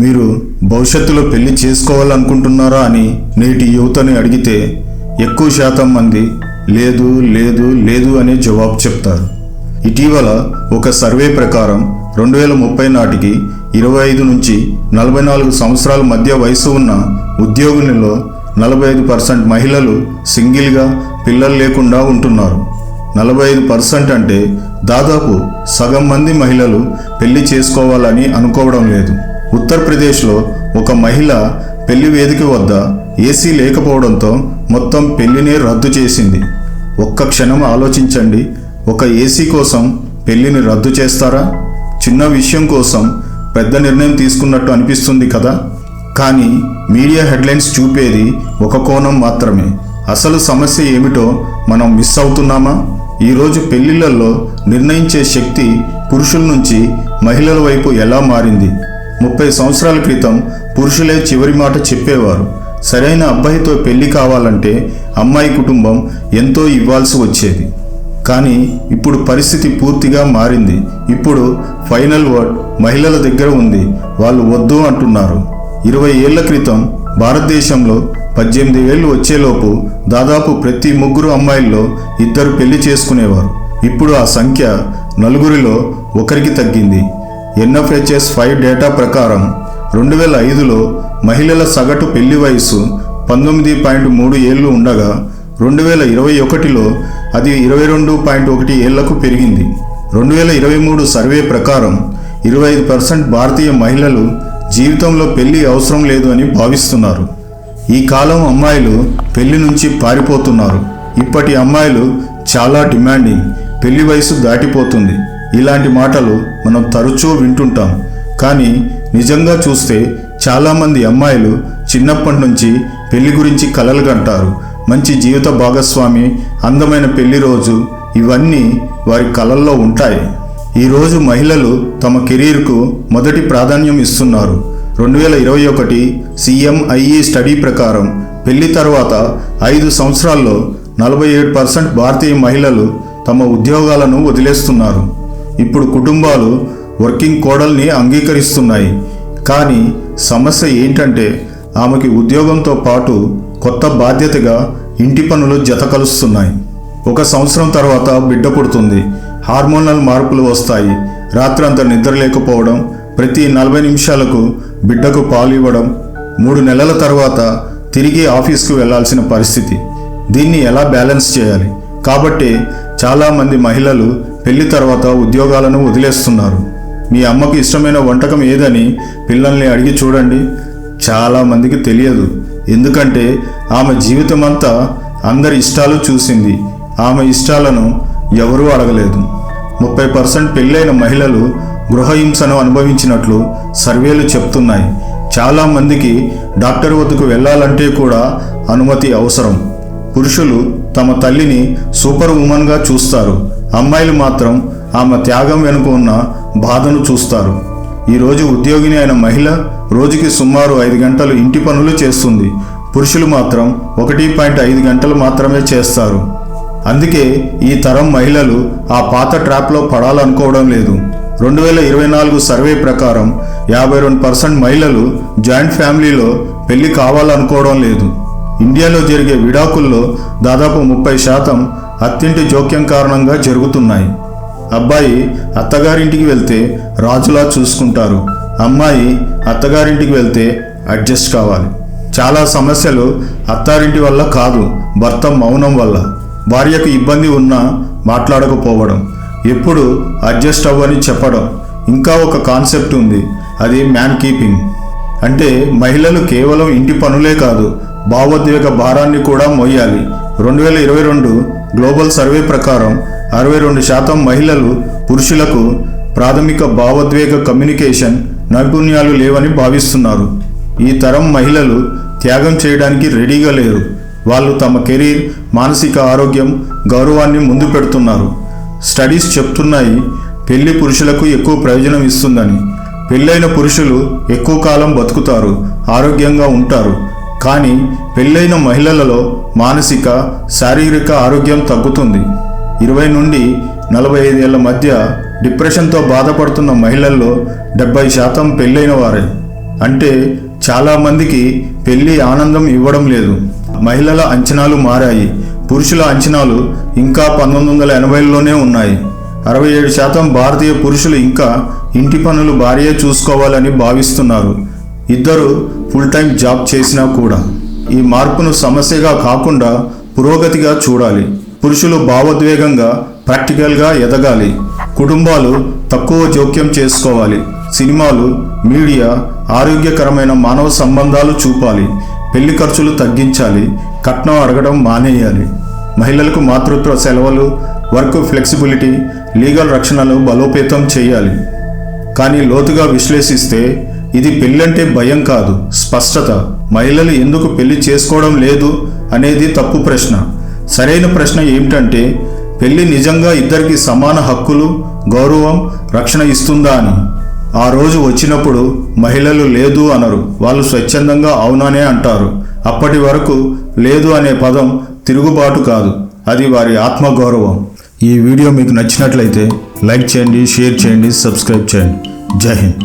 మీరు భవిష్యత్తులో పెళ్లి చేసుకోవాలనుకుంటున్నారా అని నేటి యువతని అడిగితే ఎక్కువ శాతం మంది లేదు లేదు లేదు అనే జవాబు చెప్తారు. ఇటీవల ఒక సర్వే ప్రకారం 2030 నాటికి 25 నుంచి 44 సంవత్సరాల మధ్య వయసు ఉన్న ఉద్యోగులలో 45% మహిళలు సింగిల్గా పిల్లలు లేకుండా ఉంటున్నారు. 45% అంటే దాదాపు సగం మంది మహిళలు పెళ్లి చేసుకోవాలని అనుకోవడం లేదు. ఉత్తరప్రదేశ్లో ఒక మహిళ పెళ్లి వేదిక వద్ద ఏసీ లేకపోవడంతో మొత్తం పెళ్లినే రద్దు చేసింది. ఒక్క క్షణం ఆలోచించండి, ఒక ఏసీ కోసం పెళ్లిని రద్దు చేస్తారా? చిన్న విషయం కోసం పెద్ద నిర్ణయం తీసుకున్నట్టు అనిపిస్తుంది కదా. కానీ మీడియా హెడ్లైన్స్ చూపేది ఒక కోణం మాత్రమే. అసలు సమస్య ఏమిటో మనం మిస్ అవుతున్నామా? ఈరోజు పెళ్లిళ్లలో నిర్ణయించే శక్తి పురుషుల నుంచి మహిళల వైపు ఎలా మారింది? 30 సంవత్సరాల క్రితం పురుషులే చివరి మాట చెప్పేవారు. సరైన అబ్బాయితో పెళ్లి కావాలంటే అమ్మాయి కుటుంబం ఎంతో ఇవ్వాల్సి వచ్చేది. కానీ ఇప్పుడు పరిస్థితి పూర్తిగా మారింది. ఇప్పుడు ఫైనల్ వర్డ్ మహిళల దగ్గర ఉంది. వాళ్ళు వద్దు అంటున్నారు. 20 ఏళ్ల క్రితం భారతదేశంలో 18 ఏళ్ళు వచ్చేలోపు దాదాపు ప్రతి 3 అమ్మాయిల్లో 2 పెళ్లి చేసుకునేవారు. ఇప్పుడు ఆ సంఖ్య 4లో 1కి తగ్గింది. NFHS 5 డేటా ప్రకారం 2005లో మహిళల సగటు పెళ్లి వయసు 19.3 ఏళ్ళు ఉండగా 2021లో అది 22.1 ఏళ్లకు పెరిగింది. 2023 సర్వే ప్రకారం 25% భారతీయ మహిళలు జీవితంలో పెళ్లి అవసరం లేదు అని భావిస్తున్నారు. ఈ కాలం అమ్మాయిలు పెళ్లి నుంచి పారిపోతున్నారు. ఇప్పటి అమ్మాయిలు చాలా డిమాండింగ్, పెళ్లి వయసు దాటిపోతుంది. ఇలాంటి మాటలు మనం తరచూ వింటుంటాం. కానీ నిజంగా చూస్తే చాలామంది అమ్మాయిలు చిన్నప్పటి నుంచి పెళ్లి గురించి కలలు కంటారు. మంచి జీవిత భాగస్వామి, అందమైన పెళ్లి రోజు, ఇవన్నీ వారి కలల్లో ఉంటాయి. ఈరోజు మహిళలు తమ కెరీర్కు మొదటి ప్రాధాన్యం ఇస్తున్నారు. 2021 CMIE స్టడీ ప్రకారం పెళ్లి తర్వాత 5 సంవత్సరాల్లో 47% భారతీయ మహిళలు తమ ఉద్యోగాలను వదిలేస్తున్నారు. ఇప్పుడు కుటుంబాలు వర్కింగ్ కోడల్ని అంగీకరిస్తున్నాయి. కానీ సమస్య ఏంటంటే ఆమెకి ఉద్యోగంతో పాటు కొత్త బాధ్యతగా ఇంటి పనులు జతకలుస్తున్నాయి. 1 సంవత్సరం తర్వాత బిడ్డ పుడుతుంది. హార్మోనల్ మార్పులు వస్తాయి. రాత్రంతా నిద్ర లేకపోవడం, ప్రతి 40 నిమిషాలకు బిడ్డకు పాలు ఇవ్వడం, 3 నెలల తర్వాత తిరిగి ఆఫీస్కు వెళ్లాల్సిన పరిస్థితి. దీన్ని ఎలా బ్యాలెన్స్ చేయాలి? కాబట్టి చాలామంది మహిళలు పెళ్లి తర్వాత ఉద్యోగాలను వదిలేస్తున్నారు. మీ అమ్మకు ఇష్టమైన వంటకం ఏదని పిల్లల్ని అడిగి చూడండి. చాలామందికి తెలియదు. ఎందుకంటే ఆమె జీవితమంతా అందరి ఇష్టాలు చూసింది. ఆమె ఇష్టాలను ఎవరూ అడగలేదు. 30% పెళ్ళైన మహిళలు గృహహింసను అనుభవించినట్లు సర్వేలు చెప్తున్నాయి. చాలామందికి డాక్టర్ వద్దకు వెళ్ళాలంటే కూడా అనుమతి అవసరం. పురుషులు తమ తల్లిని సూపర్ ఉమెన్గా చూస్తారు. అమ్మాయిలు మాత్రం ఆమె త్యాగం వెనుక ఉన్న బాధను చూస్తారు. ఈరోజు ఉద్యోగిని అయిన మహిళ రోజుకి సుమారు 5 గంటలు ఇంటి పనులు చేస్తుంది. పురుషులు మాత్రం 1.5 గంటలు మాత్రమే చేస్తారు. అందుకే ఈ తరం మహిళలు ఆ పాత ట్రాప్లో పడాలనుకోవడం లేదు. 2024 సర్వే ప్రకారం 52% మహిళలు జాయింట్ ఫ్యామిలీలో పెళ్లి కావాలనుకోవడం లేదు. ఇండియాలో జరిగే విడాకుల్లో దాదాపు 30% అత్తింటి జోక్యం కారణంగా జరుగుతున్నాయి. అబ్బాయి అత్తగారింటికి వెళ్తే రాజులా చూసుకుంటారు. అమ్మాయి అత్తగారింటికి వెళ్తే అడ్జస్ట్ కావాలి. చాలా సమస్యలు అత్తారింటి వల్ల కాదు, భర్త మౌనం వల్ల. భార్యకు ఇబ్బంది ఉన్నా మాట్లాడకపోవడం, ఎప్పుడు అడ్జస్ట్ అవ్వని చెప్పడం. ఇంకా ఒక కాన్సెప్ట్ ఉంది, అది మ్యాన్ కీపింగ్. అంటే మహిళలు కేవలం ఇంటి పనులే కాదు, భావోద్వేగ భారాన్ని కూడా మోయాలి. 2022 గ్లోబల్ సర్వే ప్రకారం 62% మహిళలు పురుషులకు ప్రాథమిక భావోద్వేగ కమ్యూనికేషన్ నైపుణ్యాలు లేవని భావిస్తున్నారు. ఈ తరం మహిళలు త్యాగం చేయడానికి రెడీగా లేరు. వాళ్ళు తమ కెరీర్, మానసిక ఆరోగ్యం, గౌరవాన్ని ముందు పెడుతున్నారు. స్టడీస్ చెప్తున్నాయి పెళ్లి పురుషులకు ఎక్కువ ప్రయోజనం ఇస్తుందని. పెళ్ళైన పురుషులు ఎక్కువ కాలం బతుకుతారు, ఆరోగ్యంగా ఉంటారు. కానీ పెళ్ళైన మహిళలలో మానసిక, శారీరక ఆరోగ్యం తగ్గుతుంది. 20 నుండి 45 ఏళ్ల మధ్య డిప్రెషన్తో బాధపడుతున్న మహిళల్లో 70% పెళ్ళైన వారే. అంటే చాలామందికి పెళ్లి ఆనందం ఇవ్వడం లేదు. మహిళల అంచనాలు మారాయి. పురుషుల అంచనాలు ఇంకా 1980లోనే ఉన్నాయి. 67% భారతీయ పురుషులు ఇంకా ఇంటి పనులు భార్యే చూసుకోవాలని భావిస్తున్నారు, ఇద్దరు ఫుల్ టైం జాబ్ చేసినా కూడా. ఈ మార్పును సమస్యగా కాకుండా పురోగతిగా చూడాలి. పురుషులు భావోద్వేగంగా, ప్రాక్టికల్గా ఎదగాలి. కుటుంబాలు తక్కువ జోక్యం చేసుకోవాలి. సినిమాలు, మీడియా ఆరోగ్యకరమైన మానవ సంబంధాలు చూపాలి. పెళ్లి ఖర్చులు తగ్గించాలి. కట్నం అడగడం మానేయాలి. మహిళలకు మాతృత్వ సెలవులు, వర్క్ ఫ్లెక్సిబిలిటీ, లీగల్ రక్షణను బలోపేతం చేయాలి. కానీ లోతుగా విశ్లేషిస్తే ఇది పెళ్ళంటే భయం కాదు, స్పష్టత. మహిళలు ఎందుకు పెళ్లి చేసుకోవడం లేదు అనేది తప్పు ప్రశ్న. సరైన ప్రశ్న ఏమిటంటే పెళ్లి నిజంగా ఇద్దరికి సమాన హక్కులు, గౌరవం, రక్షణ ఇస్తుందా అని. ఆ రోజు వచ్చినప్పుడు మహిళలు లేదు అనరు, వాళ్ళు స్వచ్ఛందంగా అవుననే అంటారు. అప్పటి వరకు లేదు అనే పదం తిరుగుబాటు కాదు, అది వారి ఆత్మగౌరవం. ఈ వీడియో మీకు నచ్చినట్లయితే లైక్ చేయండి, షేర్ చేయండి, సబ్స్క్రైబ్ చేయండి. జై హింద్.